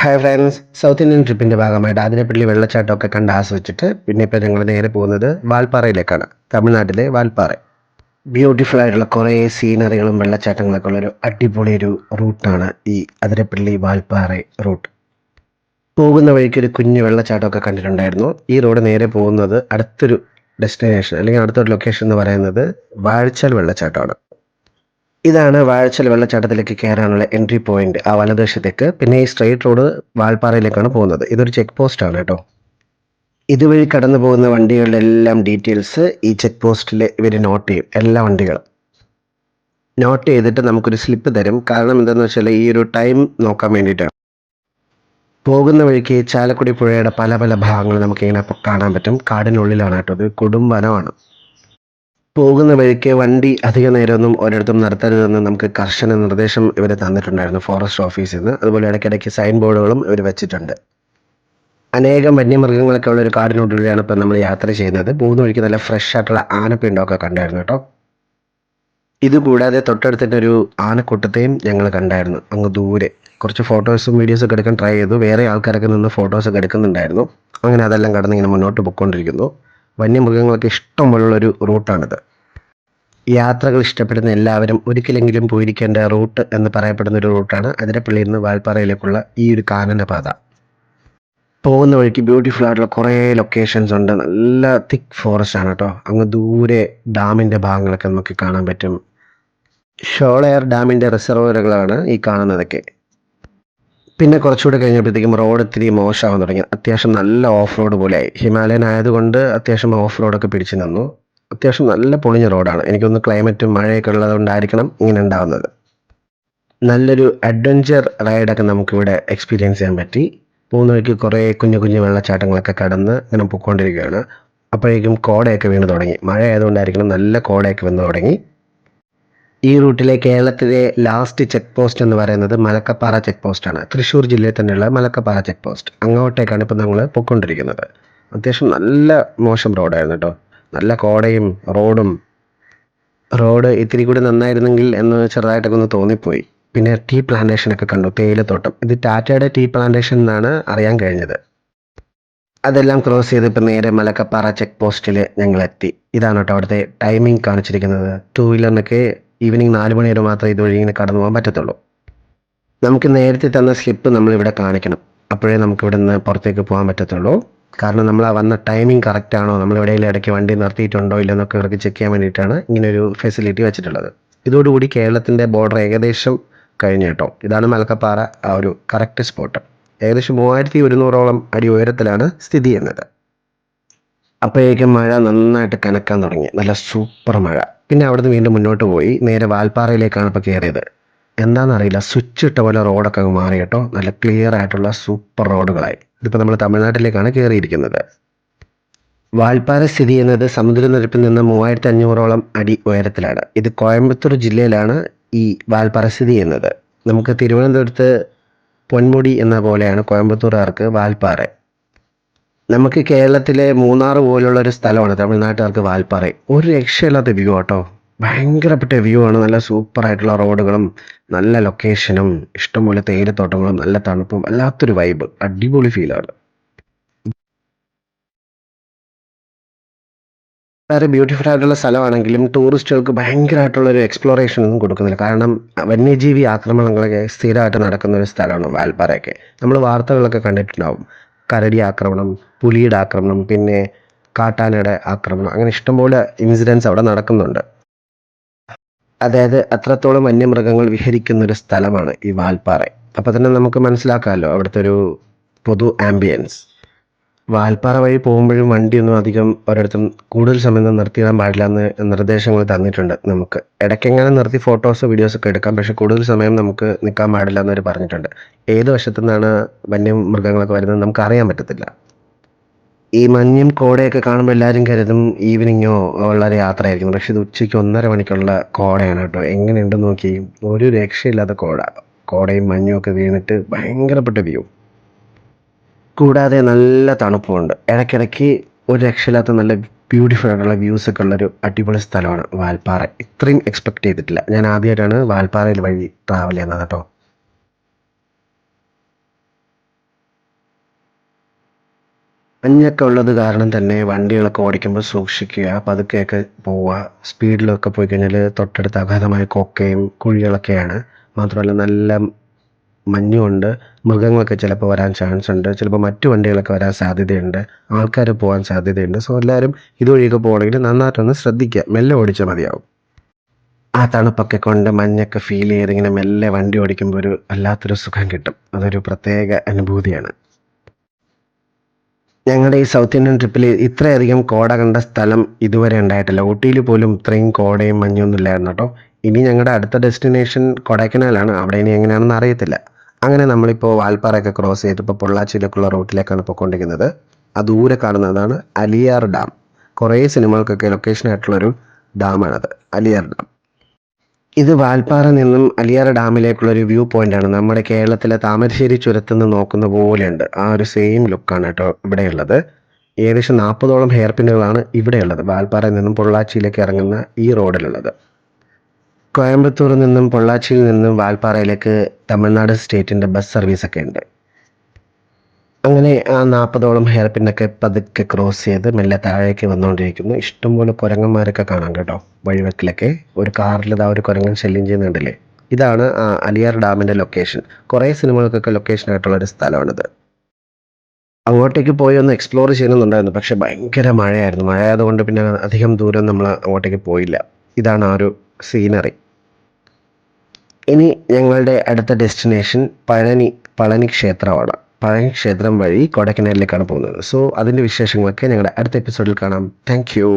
Hi friends, south Indian ട്രിപ്പിൻ്റെ ഭാഗമായിട്ട് ആതിരപ്പള്ളി വെള്ളച്ചാട്ടമൊക്കെ കണ്ട് ആസ്വദിച്ചിട്ട് പിന്നെ ഇപ്പോൾ ഞങ്ങൾ നേരെ പോകുന്നത് വാൽപ്പാറയിലേക്കാണ്. തമിഴ്നാട്ടിലെ വാൽപ്പാറ. ബ്യൂട്ടിഫുൾ ആയിട്ടുള്ള കുറേ സീനറികളും വെള്ളച്ചാട്ടങ്ങളൊക്കെ ഉള്ളൊരു അടിപൊളി ഒരു റൂട്ടാണ് ഈ അതിരപ്പള്ളി വാൽപ്പാറ റൂട്ട്. പോകുന്ന വഴിക്ക് ഒരു കുഞ്ഞു വെള്ളച്ചാട്ടമൊക്കെ കണ്ടിട്ടുണ്ടായിരുന്നു. ഈ റോഡ് നേരെ പോകുന്നത് അടുത്തൊരു ഡെസ്റ്റിനേഷൻ അല്ലെങ്കിൽ അടുത്തൊരു ലൊക്കേഷൻ എന്ന് പറയുന്നത് വാഴച്ചാൽ വെള്ളച്ചാട്ടമാണ്. ഇതാണ് വാഴച്ചാൽ വെള്ളച്ചാട്ടത്തിലേക്ക് കയറാനുള്ള എൻട്രി പോയിന്റ്. ആ വലതുവശത്തേക്ക് പിന്നെ ഈ സ്ട്രെയിറ്റ് റോഡ് വാൽപ്പാറയിലേക്കാണ് പോകുന്നത്. ഇതൊരു ചെക്ക് പോസ്റ്റ് ആണ് കേട്ടോ. ഇതുവഴി കടന്നു പോകുന്ന വണ്ടികളുടെ എല്ലാം ഡീറ്റെയിൽസ് ഈ ചെക്ക് പോസ്റ്റിൽ ഇവർ നോട്ട് ചെയ്യും. എല്ലാ വണ്ടികളും നോട്ട് ചെയ്തിട്ട് നമുക്കൊരു സ്ലിപ്പ് തരും. കാരണം എന്താണെന്ന് വെച്ചാൽ ഈ ഒരു ടൈം നോക്കാൻ വേണ്ടിയിട്ടാണ്. പോകുന്ന വഴിക്ക് ചാലക്കുടി പുഴയുടെ പല പല ഭാഗങ്ങൾ നമുക്കിങ്ങനെ കാണാൻ പറ്റും. കാടിനുള്ളിലാണ് കേട്ടോ, ഇത് കൊടും വനമാണ്. പോകുന്ന വഴിക്ക് വണ്ടി അധിക നേരമൊന്നും ഒരിടത്തും നിർത്തരുതെന്ന് നമുക്ക് കർശന നിർദ്ദേശം ഇവർ തന്നിട്ടുണ്ടായിരുന്നു ഫോറസ്റ്റ് ഓഫീസിൽ നിന്ന്. അതുപോലെ ഇടയ്ക്കിടയ്ക്ക് സൈൻ ബോർഡുകളും ഇവർ വെച്ചിട്ടുണ്ട്. അനേകം വന്യമൃഗങ്ങളൊക്കെ ഉള്ള ഒരു കാടിനുള്ളിലാണ് ഇപ്പം നമ്മൾ യാത്ര ചെയ്യുന്നത്. പോകുന്ന വഴിക്ക് നല്ല ഫ്രഷ് ആയിട്ടുള്ള ആനപ്പിണ്ടമൊക്കെ കണ്ടായിരുന്നു കേട്ടോ. ഇതുകൂടാതെ തൊട്ടടുത്തിട്ട് ഒരു ആനക്കൂട്ടത്തെയും ഞങ്ങൾ കണ്ടായിരുന്നു അങ്ങ് ദൂരെ. കുറച്ച് ഫോട്ടോസും വീഡിയോസൊക്കെ എടുക്കാൻ ട്രൈ ചെയ്തു. വേറെ ആൾക്കാരൊക്കെ നിന്ന് ഫോട്ടോസൊക്കെ എടുക്കുന്നുണ്ടായിരുന്നു. അങ്ങനെ അതെല്ലാം കടന്ന് ഇങ്ങനെ മുന്നോട്ട് പൊയ്ക്കൊണ്ടിരിക്കുന്നു. വന്യമൃഗങ്ങളൊക്കെ ഇഷ്ടമുള്ളൊരു റൂട്ടാണിത്. യാത്രകൾ ഇഷ്ടപ്പെടുന്ന എല്ലാവരും ഒരിക്കലെങ്കിലും പോയിരിക്കേണ്ട റൂട്ട് എന്ന് പറയപ്പെടുന്ന ഒരു റൂട്ടാണ് അതിരപ്പള്ളിയിൽ നിന്ന് വാൽപ്പാറയിലേക്കുള്ള ഈ ഒരു കാനനപാത. പോകുന്ന വഴിക്ക് ബ്യൂട്ടിഫുൾ ആയിട്ടുള്ള കുറേ ലൊക്കേഷൻസ് ഉണ്ട്. നല്ല തിക്ക് ഫോറസ്റ്റ് ആണ് കേട്ടോ. അങ്ങ് ദൂരെ ഡാമിൻ്റെ ഭാഗങ്ങളൊക്കെ നമുക്ക് കാണാൻ പറ്റും. ഷോളയാർ ഡാമിൻ്റെ റിസർവറുകളാണ് ഈ കാണുന്നതൊക്കെ. പിന്നെ കുറച്ചുകൂടെ കഴിഞ്ഞപ്പോഴത്തേക്കും റോഡ് ഇത്തിരി മോശമാകാൻ തുടങ്ങി. അത്യാവശ്യം നല്ല ഓഫ് റോഡ് പോലെയായി. ഹിമാലയൻ ആയതുകൊണ്ട് അത്യാവശ്യം ഓഫ് റോഡൊക്കെ പിടിച്ചു നിന്നു. അത്യാവശ്യം നല്ല പൊളിഞ്ഞ റോഡാണ്. എനിക്കൊന്ന് ക്ലൈമറ്റും മഴയൊക്കെ ഉള്ളതുകൊണ്ടായിരിക്കണം ഇങ്ങനെ ഉണ്ടാകുന്നത്. നല്ലൊരു അഡ്വഞ്ചർ റൈഡൊക്കെ നമുക്കിവിടെ എക്സ്പീരിയൻസ് ചെയ്യാൻ പറ്റി. പോകുന്ന വഴിക്ക് കുറേ കുഞ്ഞു കുഞ്ഞു വെള്ളച്ചാട്ടങ്ങളൊക്കെ കടന്ന് ഇങ്ങനെ പൊയ്ക്കൊണ്ടിരിക്കുകയാണ്. അപ്പോഴേക്കും കോടയൊക്കെ വീണ് തുടങ്ങി. മഴ ആയതുകൊണ്ടായിരിക്കണം നല്ല കോടയൊക്കെ വന്ന് തുടങ്ങി. ഈ റൂട്ടിലെ കേരളത്തിലെ ലാസ്റ്റ് ചെക്ക് പോസ്റ്റ് എന്ന് പറയുന്നത് മലക്കപ്പാറ ചെക്ക് പോസ്റ്റാണ്. തൃശ്ശൂർ ജില്ലയിൽ തന്നെയുള്ള മലക്കപ്പാറ ചെക്ക് പോസ്റ്റ്. അങ്ങോട്ടേക്കാണ് ഇപ്പോൾ നമ്മൾ പൊയ്ക്കൊണ്ടിരിക്കുന്നത്. അത്യാവശ്യം നല്ല മോശം റോഡായിരുന്നു കേട്ടോ. നല്ല കോടയും റോഡ് ഇത്തിരി കൂടി നന്നായിരുന്നെങ്കിൽ എന്ന് ചെറുതായിട്ടൊക്കെ ഒന്ന് തോന്നിപ്പോയി. പിന്നെ ടീ പ്ലാന്റേഷനൊക്കെ കണ്ടു, തേയിലത്തോട്ടം. ഇത് ടാറ്റയുടെ ടീ പ്ലാന്റേഷൻ എന്നാണ് അറിയാൻ കഴിഞ്ഞത്. അതെല്ലാം ക്രോസ് ചെയ്ത് ഇപ്പം നേരെ മലക്കപ്പാറ ചെക്ക് പോസ്റ്റിൽ ഞങ്ങൾ എത്തി. ഇതാണ് കേട്ടോ അവിടുത്തെ ടൈമിംഗ് കാണിച്ചിരിക്കുന്നത്. 2 വീലറിനൊക്കെ ഈവനിങ് 4 മണി വരെ മാത്രമേ ഇതുവഴി ഇങ്ങനെ കടന്നു പോകാൻ പറ്റത്തുള്ളൂ. നമുക്ക് നേരത്തെ തന്ന സ്ലിപ്പ് നമ്മളിവിടെ കാണിക്കണം. അപ്പോഴേ നമുക്ക് ഇവിടെ നിന്ന് പുറത്തേക്ക് പോകാൻ പറ്റത്തുള്ളൂ. കാരണം നമ്മൾ ആ വന്ന ടൈമിംഗ് കറക്റ്റ് ആണോ, നമ്മൾ എവിടെയെങ്കിലും ഇടയ്ക്ക് വണ്ടി നിർത്തിയിട്ടുണ്ടോ ഇല്ലെന്നൊക്കെ ഇവർക്ക് ചെക്ക് ചെയ്യാൻ വേണ്ടിയിട്ടാണ് ഇങ്ങനൊരു ഫെസിലിറ്റി വെച്ചിട്ടുള്ളത്. ഇതോടുകൂടി കേരളത്തിൻ്റെ ബോർഡർ ഏകദേശം കഴിഞ്ഞു കേട്ടോ. ഇതാണ് മലക്കപ്പാറ ആ ഒരു കറക്റ്റ് സ്പോട്ട്. ഏകദേശം 3100ഓളം അടി ഉയരത്തിലാണ് സ്ഥിതി ചെയ്യുന്നത്. അപ്പോഴേക്കും മഴ നന്നായിട്ട് കനക്കാൻ തുടങ്ങി. നല്ല സൂപ്പർ മഴ. പിന്നെ അവിടുന്ന് വീണ്ടും മുന്നോട്ട് പോയി നേരെ വാൽപ്പാറയിലേക്കാണ് ഇപ്പോൾ കയറിയത്. എന്താണെന്നറിയില്ല, സ്വിച്ച് ഇട്ട പോലെ റോഡൊക്കെ അങ്ങ് മാറി കേട്ടോ. നല്ല ക്ലിയർ ആയിട്ടുള്ള സൂപ്പർ റോഡുകളായി. ഇതിപ്പോൾ നമ്മൾ തമിഴ്നാട്ടിലേക്കാണ് കയറിയിരിക്കുന്നത്. വാൽപ്പാറ സ്ഥിതി ചെയ്യുന്നത് സമുദ്രനിരപ്പിൽ നിന്ന് 3500ഓളം അടി ഉയരത്തിലാണ്. ഇത് കോയമ്പത്തൂർ ജില്ലയിലാണ് ഈ വാൽപ്പാറ സ്ഥിതി ചെയ്യുന്നത്. നമുക്ക് തിരുവനന്തപുരത്ത് പൊന്മുടി എന്ന പോലെയാണ് കോയമ്പത്തൂർകാർക്ക് വാൽപ്പാറ. നമുക്ക് കേരളത്തിലെ മൂന്നാർ പോലുള്ള ഒരു സ്ഥലമാണ് തമിഴ്നാട്ടുകാർക്ക് വാൽപ്പാറ. ഒരു രക്ഷയില്ലാത്ത വ്യൂ കേട്ടോ. ഭയങ്കരപ്പെട്ട വ്യൂ ആണ്. നല്ല സൂപ്പറായിട്ടുള്ള റോഡുകളും നല്ല ലൊക്കേഷനും ഇഷ്ടംപോലെ തേയിലത്തോട്ടങ്ങളും നല്ല തണുപ്പും വല്ലാത്തൊരു വൈബ്. അടിപൊളി ഫീലാണ്. വളരെ ബ്യൂട്ടിഫുൾ ആയിട്ടുള്ള സ്ഥലമാണെങ്കിലും ടൂറിസ്റ്റുകൾക്ക് ഭയങ്കരമായിട്ടുള്ള ഒരു എക്സ്പ്ലോറേഷൻ ഒന്നും കൊടുക്കുന്നില്ല. കാരണം വന്യജീവി ആക്രമണങ്ങളൊക്കെ സ്ഥിരമായിട്ട് നടക്കുന്ന ഒരു സ്ഥലമാണ് വാൽപ്പാറയൊക്കെ. നമ്മൾ വാർത്തകളൊക്കെ കണ്ടിട്ടുണ്ടാവും. കരടി ആക്രമണം, പുലിയുടെ ആക്രമണം, പിന്നെ കാട്ടാനയുടെ ആക്രമണം, അങ്ങനെ ഇഷ്ടംപോലെ ഇൻസിഡൻസ് അവിടെ നടക്കുന്നുണ്ട്. അതായത് അത്രത്തോളം വന്യമൃഗങ്ങൾ വിഹരിക്കുന്നൊരു സ്ഥലമാണ് ഈ വാൽപ്പാറ. അപ്പോൾ തന്നെ നമുക്ക് മനസ്സിലാക്കാമല്ലോ അവിടുത്തെ ഒരു പൊതു ആംബിയൻസ്. വാൽപ്പാറ വഴി പോകുമ്പോഴും വണ്ടിയൊന്നും അധികം ഒരിടത്തും കൂടുതൽ സമയം നിർത്തിയിടാൻ പാടില്ല എന്ന് നിർദ്ദേശങ്ങൾ തന്നിട്ടുണ്ട് നമുക്ക്. ഇടയ്ക്കെങ്ങനെ നിർത്തി ഫോട്ടോസോ വീഡിയോസൊക്കെ എടുക്കാം, പക്ഷേ കൂടുതൽ സമയം നമുക്ക് നിൽക്കാൻ പാടില്ല എന്നവർ പറഞ്ഞിട്ടുണ്ട്. ഏത് വശത്തു നിന്നാണ് വന്യമൃഗങ്ങളൊക്കെ വരുന്നത് നമുക്ക് അറിയാൻ പറ്റത്തില്ല. ഈ മഞ്ഞും കോടയൊക്കെ കാണുമ്പോൾ എല്ലാവരും കരുതും ഈവനിങ്ങോ ഉള്ള യാത്രയായിരിക്കും. പക്ഷേ ഇത് ഉച്ചയ്ക്ക് 1:30 മണിക്കുള്ള കോടയാണ് കേട്ടോ. എങ്ങനെയുണ്ടെന്ന് നോക്കി. ഒരു രക്ഷയില്ലാത്ത കോടയും മഞ്ഞും ഒക്കെ വീണിട്ട് ഭയങ്കരപ്പെട്ട വ്യൂ. കൂടാതെ നല്ല തണുപ്പുമുണ്ട്. ഇടയ്ക്കിടയ്ക്ക് ഒരു രക്ഷയില്ലാത്ത നല്ല ബ്യൂട്ടിഫുൾ ആയിട്ടുള്ള വ്യൂസൊക്കെ ഉള്ളൊരു അടിപൊളി സ്ഥലമാണ് വാൽപ്പാറ. ഇത്രയും എക്സ്പെക്ട് ചെയ്തിട്ടില്ല. ഞാൻ ആദ്യമായിട്ടാണ് വാൽപ്പാറയിൽ വഴി ട്രാവൽ ചെയ്യുന്നത് കേട്ടോ. മഞ്ഞൊക്കെ ഉള്ളത് കാരണം തന്നെ വണ്ടികളൊക്കെ ഓടിക്കുമ്പോൾ സൂക്ഷിക്കുക, പതുക്കെയൊക്കെ പോവുക. സ്പീഡിലൊക്കെ പോയി കഴിഞ്ഞാൽ തൊട്ടടുത്ത് അഗാധമായ കൊക്കയും കുഴികളൊക്കെയാണ്. മാത്രമല്ല നല്ല മഞ്ഞുകൊണ്ട് മൃഗങ്ങളൊക്കെ ചിലപ്പോൾ വരാൻ ചാൻസ് ഉണ്ട്. ചിലപ്പോൾ മറ്റു വണ്ടികളൊക്കെ വരാൻ സാധ്യതയുണ്ട്. ആൾക്കാർ പോകാൻ സാധ്യതയുണ്ട്. സോ എല്ലാവരും ഇതുവഴിയൊക്കെ പോകണമെങ്കിൽ നന്നായിട്ടൊന്ന് ശ്രദ്ധിക്കുക. മെല്ലെ ഓടിച്ചാൽ മതിയാവും. ആ തണുപ്പൊക്കെ കൊണ്ട് മഞ്ഞൊക്കെ ഫീൽ ചെയ്ത് ഇങ്ങനെ മെല്ലെ വണ്ടി ഓടിക്കുമ്പോൾ ഒരു വല്ലാത്തൊരു സുഖം കിട്ടും. അതൊരു പ്രത്യേക അനുഭൂതിയാണ്. ഞങ്ങളുടെ ഈ സൗത്ത് ഇന്ത്യൻ ട്രിപ്പിൽ ഇത്രയധികം കോട കണ്ട സ്ഥലം ഇതുവരെ ഉണ്ടായിട്ടില്ല. ഊട്ടിയിൽ പോലും ഇത്രയും കോടയും മഞ്ഞൊന്നും ഇല്ലായിരുന്നു കേട്ടോ. ഇനി ഞങ്ങളുടെ അടുത്ത ഡെസ്റ്റിനേഷൻ കൊടൈക്കനാലാണ്. അവിടെ ഇനി എങ്ങനെയാണെന്ന് അറിയത്തില്ല. അങ്ങനെ നമ്മളിപ്പോൾ വാൽപ്പാറയൊക്കെ ക്രോസ് ചെയ്ത് ഇപ്പോൾ പൊള്ളാച്ചിയിലേക്കുള്ള റൂട്ടിലേക്കാണ് പോയിക്കൊണ്ടിരിക്കുന്നത്. ആ ദൂരെ കാണുന്നതാണ് അലിയാർ ഡാം. കുറേ സിനിമകൾക്കൊക്കെ ലൊക്കേഷനായിട്ടുള്ളൊരു ഡാമാണത്, അലിയാർ ഡാം. ഇത് വാൽപ്പാറ നിന്നും അലിയാർ ഡാമിലേക്കുള്ളൊരു വ്യൂ പോയിന്റാണ്. നമ്മുടെ കേരളത്തിലെ താമരശ്ശേരി ചുരത്തിൽ നിന്ന് നോക്കുന്ന പോലെയുണ്ട്. ആ ഒരു സെയിം ലുക്കാണ് കേട്ടോ ഇവിടെയുള്ളത്. ഏകദേശം 40ഓളം ഹെയർ പിന്നുകളാണ് ഇവിടെയുള്ളത്, വാൽപ്പാറയിൽ നിന്നും പൊള്ളാച്ചിയിലേക്ക് ഇറങ്ങുന്ന ഈ റോഡിലുള്ളത്. കോയമ്പത്തൂരിൽ നിന്നും പൊള്ളാച്ചിയിൽ നിന്നും വാൽപ്പാറയിലേക്ക് തമിഴ്നാട് സ്റ്റേറ്റിൻ്റെ ബസ് സർവീസൊക്കെ ഉണ്ട്. അങ്ങനെ ആ 40ഓളം ഹെയർ പിന്നൊക്കെ പതുക്കെ ക്രോസ് ചെയ്ത് മെല്ലെ താഴേക്ക് വന്നുകൊണ്ടിരിക്കുന്നു. ഇഷ്ടംപോലെ കുരങ്ങന്മാരൊക്കെ കാണാം കേട്ടോ വഴിവെക്കിലൊക്കെ. ഒരു കാറിൽ ഇതാ ഒരു കുരങ്ങൻ ശല്യം ചെയ്യുന്നുണ്ടല്ലേ. ഇതാണ് അലിയാർ ഡാമിൻ്റെ ലൊക്കേഷൻ. കുറേ സിനിമകൾക്കൊക്കെ ലൊക്കേഷൻ ആയിട്ടുള്ള ഒരു സ്ഥലമാണിത്. അങ്ങോട്ടേക്ക് പോയി ഒന്ന് എക്സ്പ്ലോർ ചെയ്യണമെന്നുണ്ടായിരുന്നു, പക്ഷെ ഭയങ്കര മഴയായിരുന്നു. മഴ ആയതുകൊണ്ട് പിന്നെ അധികം ദൂരം നമ്മൾ അങ്ങോട്ടേക്ക് പോയില്ല. ഇതാണ് ആ ഒരു സീനറി. ഇനി ഞങ്ങളുടെ അടുത്ത ഡെസ്റ്റിനേഷൻ പളനി ക്ഷേത്രമാണ്. പഴനി ക്ഷേത്രം വഴി കൊടൈക്കനാലിലേക്കാണ് പോകുന്നത്. സോ അതിൻ്റെ വിശേഷങ്ങളൊക്കെ ഞങ്ങളുടെ അടുത്ത എപ്പിസോഡിൽ കാണാം. Thank you.